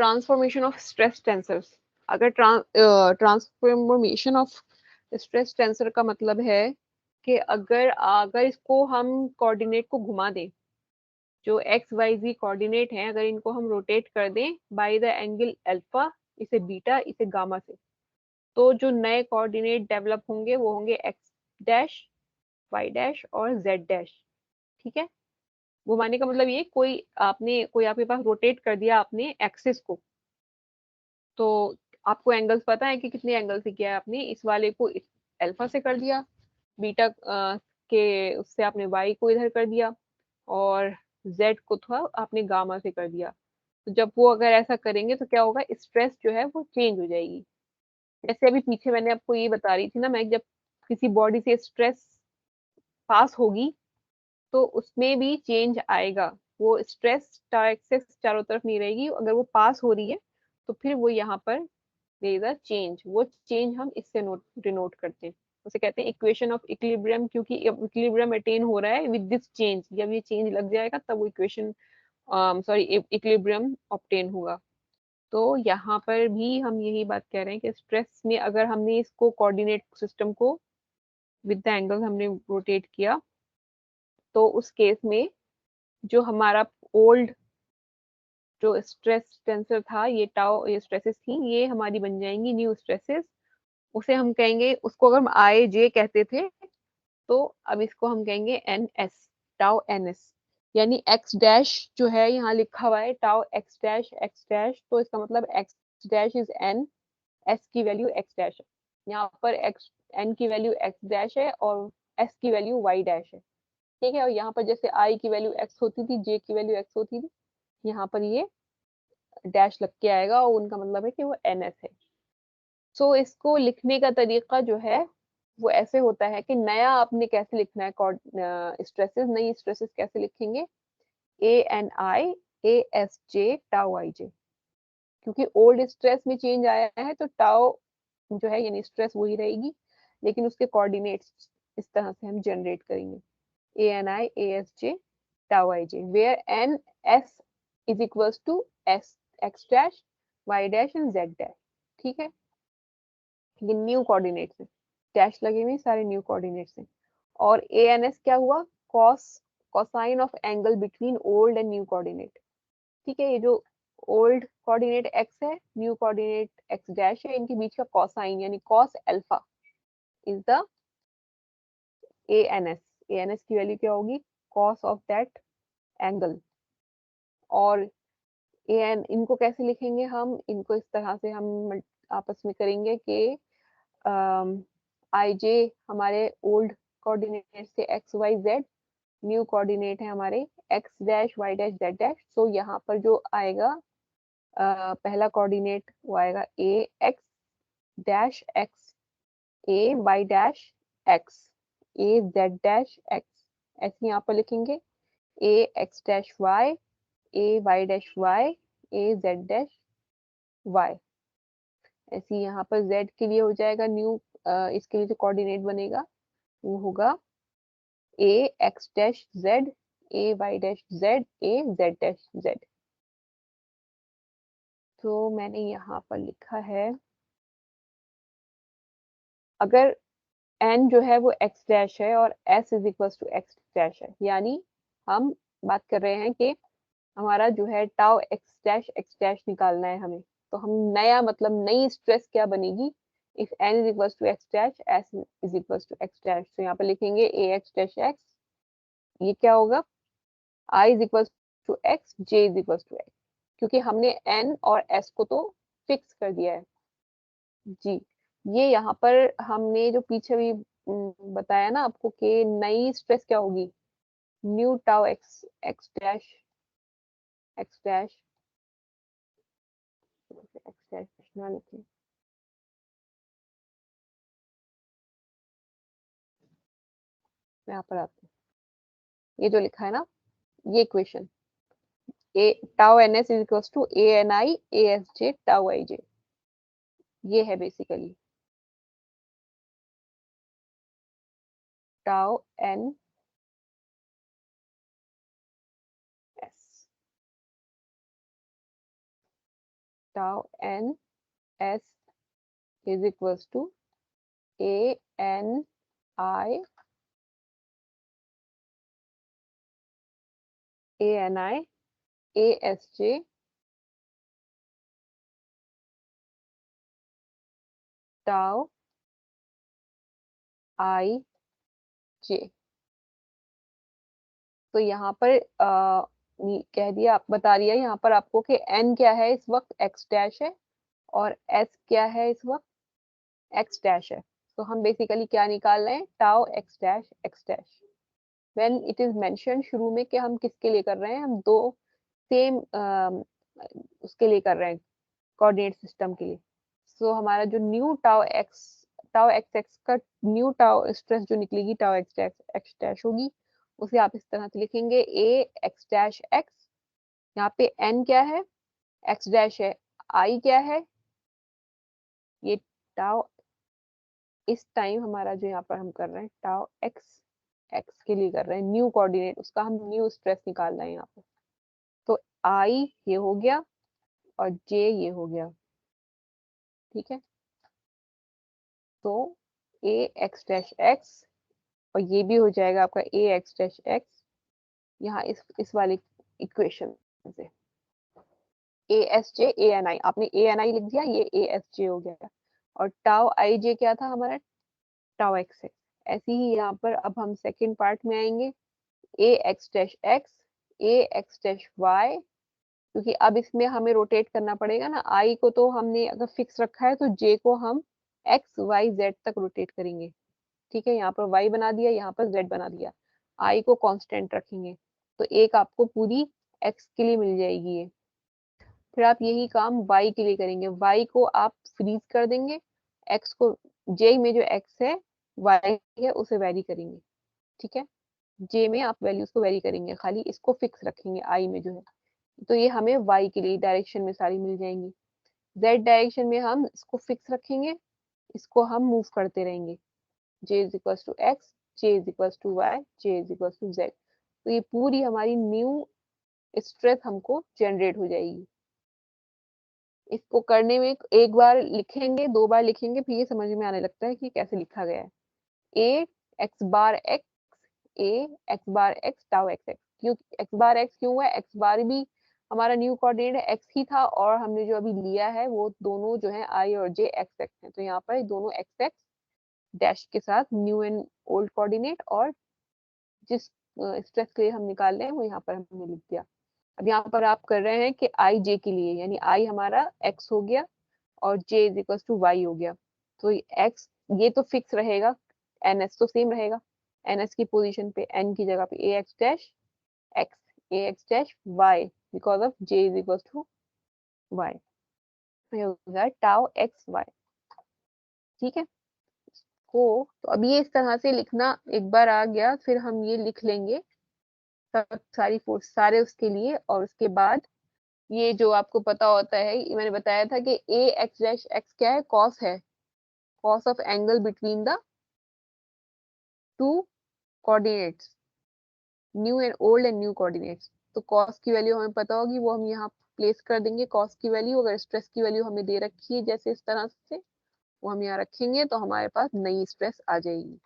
Transformation of stress tensors. अगर transformation of stress tensor का मतलब है कि अगर अगर इसको हम कोऑर्डिनेट को घुमा दें, जो एक्स वाई जी कोऑर्डिनेट हैं, अगर इनको हम रोटेट कर दें बाय द एंगल अल्फा, इसे बीटा इसे गामा से, तो जो नए कोऑर्डिनेट डेवलप होंगे वो होंगे एक्स डैश, वाई डैश और जेड डैश। ठीक है, घुमाने का मतलब ये कोई आपके पास रोटेट कर दिया आपने एक्सिस को, तो आपको एंगल्स पता है कि कितने एंगल से किया है आपने, इस वाले को अल्फा से कर दिया, बीटा के उससे आपने वाई को इधर कर दिया, और जेड को था आपने गामा से कर दिया। तो जब वो अगर ऐसा करेंगे तो क्या होगा, स्ट्रेस जो है वो चेंज हो जाएगी। जैसे अभी पीछे मैंने आपको ये बता रही थी ना, मैं जब किसी बॉडी से स्ट्रेस पास होगी तो उसमें भी चेंज आएगा। वो स्ट्रेस एक्सेस चारों तरफ नहीं रहेगी, अगर वो पास हो रही है तो फिर वो यहाँ पर देयर इज अ चेंज। वो चेंज हम इससे नोट डिनोट करते हैं, उसे कहते हैं इक्वेशन ऑफ इक्विलिब्रियम, क्योंकि इक्विलिब्रियम अटेन हो रहा है विद दिस चेंज। जब ये चेंज लग जाएगा तब वो इक्वेशन सॉरी इक्विलिब्रियम ऑब्टेन होगा। तो यहाँ पर भी हम यही बात कह रहे हैं कि स्ट्रेस में अगर हमने इसको कोऑर्डिनेट सिस्टम को विद द एंगल हमने रोटेट किया, तो उस केस में जो हमारा ओल्ड जो स्ट्रेस टेंसर था, ये टाउ ये स्ट्रेसेस थी, ये हमारी बन जाएंगी न्यू स्ट्रेसेस। उसे हम कहेंगे, उसको अगर हम आई जे कहते थे, तो अब इसको हम कहेंगे N S, tau N S. यानी एक्स डैश जो है यहाँ लिखा हुआ है टाउ एक्स डैश, तो इसका मतलब x dash is an, S की वैल्यू एक्स डैश है। यहाँ पर एक्स एन की वैल्यू एक्स डैश है और एस की वैल्यू वाई डैश है। ठीक है, और यहाँ पर जैसे आई की वैल्यू एक्स होती थी, जे की वैल्यू एक्स होती थी, यहाँ पर ये डैश लग के आएगा और उनका मतलब है कि वो एन एस है। सो इसको लिखने का तरीका जो है वो ऐसे होता है कि नया आपने कैसे लिखना है, स्ट्रेसेस, नई स्ट्रेसेस कैसे लिखेंगे, A N I A S J tau I J. क्योंकि ओल्ड स्ट्रेस में चेंज आया है तो टाउ जो है यानी स्ट्रेस वही रहेगी, लेकिन उसके कोऑर्डिनेट्स इस तरह से हम जनरेट करेंगे, A N I A S J tau I J, where N S is equals to S X dash Y dash and Z dash. ठीक है, ये न्यू कोऑर्डिनेट्स है, डैश लगे हुए सारे न्यू कोऑर्डिनेट्स हैं। और ए एन एस क्या हुआ, cos cosine of angle between old and new coordinate. ठीक है, ये जो ओल्ड कोऑर्डिनेट एक्स है, न्यू कोऑर्डिनेट एक्स डैश है, इनके बीच का कोसाइन यानी cos alpha is the A N S. A N S की वैल्यू क्या होगी, कॉस ऑफ दैट एंगल। और ए एन इनको कैसे लिखेंगे हम, इनको इस तरह से हम आपस में करेंगे कि आई जे हमारे ओल्ड कोऑर्डिनेट से X Y Z, new coordinate है हमारे X dash Y dash Z dash. So यहाँ पर जो आएगा पहला कोऑर्डिनेट वो आएगा A X dash X, A Y dash X, A Z dash X. ऐसे यहाँ पर लिखेंगे A X dash Y, A Y dash Y, A Z dash Y. ऐसे ही यहाँ पर जेड के लिए हो जाएगा न्यू, इसके लिए जो कोऑर्डिनेट बनेगा वो होगा ए एक्स डैश जेड, ए वाई डैश जेड, ए जेड डैश जेड। तो मैंने यहाँ पर लिखा है, अगर एन जो है वो एक्स डैश है और S is equal to X dash है, यानी हम बात कर रहे हैं कि हमारा जो है टाउ एक्स डैश निकालना है हमें। तो हम नया मतलब नई स्ट्रेस क्या बनेगी, if N is equal to X dash, S is equal to X dash, तो यहाँ पर लिखेंगे ए एक्स डैश एक्स, ये क्या होगा, I is equal to X, J is equal to X, क्योंकि हमने एन और एस को तो फिक्स कर दिया है। जी, ये यहाँ पर हमने जो पीछे भी बताया ना आपको कि नई स्ट्रेस क्या होगी, new tau x x dash ना लिखें, यहाँ पर आते हैं, ये जो लिखा है ना, ये equation A tau N S is equal to A N I A S J tau I J, ये है basically tau N S. Tau N S is equals to A N I A S J tau I J. तो यहाँ पर कह दिया, बता दिया यहाँ पर आपको कि n क्या है इस वक्त, x डैश है, और s क्या है इस वक्त, x डैश है। तो हम बेसिकली क्या निकाल रहे हैं, tau x dash when it is mention शुरू में कि हम किसके लिए कर रहे हैं, हम दो सेम उसके लिए कर रहे हैं, कोऑर्डिनेट सिस्टम के लिए। सो हमारा जो न्यू टाउ एक्स एक्स का न्यू टाउ स्ट्रेस जो निकलेगी, टाउ एक्स डैश होगी, उसे आप इस तरह से लिखेंगे ए एक्स डैश एक्स। यहाँ पे एन क्या है, एक्स डैश है, आई क्या है, ये टाउ इस टाइम हमारा जो यहाँ पर हम कर रहे हैं टाउ एक्स एक्स के लिए कर रहे हैं न्यू कोऑर्डिनेट, उसका हम न्यू स्ट्रेस निकाल रहे हैं यहाँ पर। तो आई ये हो गया और जे ये हो गया, ठीक है। तो ए एक्स डैश एक्स और ये भी हो जाएगा आपका ए एक्स डैश एक्स यहाँ इस वाले इक्वेशन से। ए एस जे ए एन आई, आपने ए एन आई लिख दिया, ये ए एस जे हो गया। और टाउ आई जे क्या था हमारा, टाउ एक्स है। ऐसे ही यहाँ पर अब हम सेकेंड पार्ट में आएंगे, ए X dash X A X dash Y, क्योंकि अब इसमें हमें रोटेट करना पड़ेगा ना। आई को तो हमने अगर फिक्स रखा है तो जे को हम एक्स वाई जेड तक रोटेट करेंगे, ठीक है। यहाँ पर वाई बना दिया, यहाँ पर जेड बना दिया, आई को कांस्टेंट रखेंगे, तो एक आपको पूरी एक्स के लिए मिल जाएगी ये। फिर आप यही काम वाई के लिए करेंगे, वाई को आप फ्रीज कर देंगे, एक्स को, जे में जो एक्स है वाई है उसे वेरी करेंगे, ठीक है। जे में आप वैल्यूज को वेरी करेंगे, खाली इसको फिक्स रखेंगे आई में जो है। तो ये हमें वाई के लिए डायरेक्शन में सारी मिल जाएंगी। जेड डायरेक्शन में हम इसको फिक्स रखेंगे, इसको हम मूव करते रहेंगे, J is equal to X, J is equal to Y, J is equal to Z. तो ये पूरी हमारी न्यू स्ट्रेस हमको जनरेट हो जाएगी। इसको करने में एक बार लिखेंगे, दो बार लिखेंगे, फिर ये समझ में आने लगता है कि कैसे लिखा गया है। ए x bar x, A x bar x tau x x. क्यों एक्स बार एक्स क्यों हुआ, एक्स बार भी हमारा न्यू कोऑर्डिनेट एक्स ही था, और हमने जो अभी लिया है वो दोनों जो है आई और जे एक्स एक्स है, तो यहाँ पर दोनों एक्स एक्स डैश के साथ न्यू एंड ओल्ड कोऑर्डिनेट, और जिस स्ट्रेस के लिए हम निकाल रहे हैं वो यहाँ पर हमने लिख दिया। अब यहाँ पर आप कर रहे हैं कि आई जे के लिए, यानी आई हमारा एक्स हो गया और J is equal to Y हो गया। तो एक्स ये तो फिक्स रहेगा, एन एस तो सेम रहेगा, एन एस की पोजीशन पे एन की जगह पे A X dash X, A X dash Y, because of J is equal to Y, ये हो गया टाउ एक्स वाई, ठीक है। को तो अब ये इस तरह से लिखना एक बार आ गया, फिर हम ये लिख लेंगे सब सारी फोर्स सारे उसके लिए। और उसके बाद ये जो आपको पता होता है, ये मैंने बताया था कि ए एक्स डैश एक्स क्या है, कॉस है, cos of angle between the two coordinates, new and old and new coordinates. तो कॉस की वैल्यू हमें पता होगी, वो हम यहाँ प्लेस कर देंगे कॉस की वैल्यू। अगर स्ट्रेस की वैल्यू हमें दे रखी है जैसे इस तरह से, वो हम यहाँ रखेंगे तो हमारे पास नई स्ट्रेस आ जाएगी।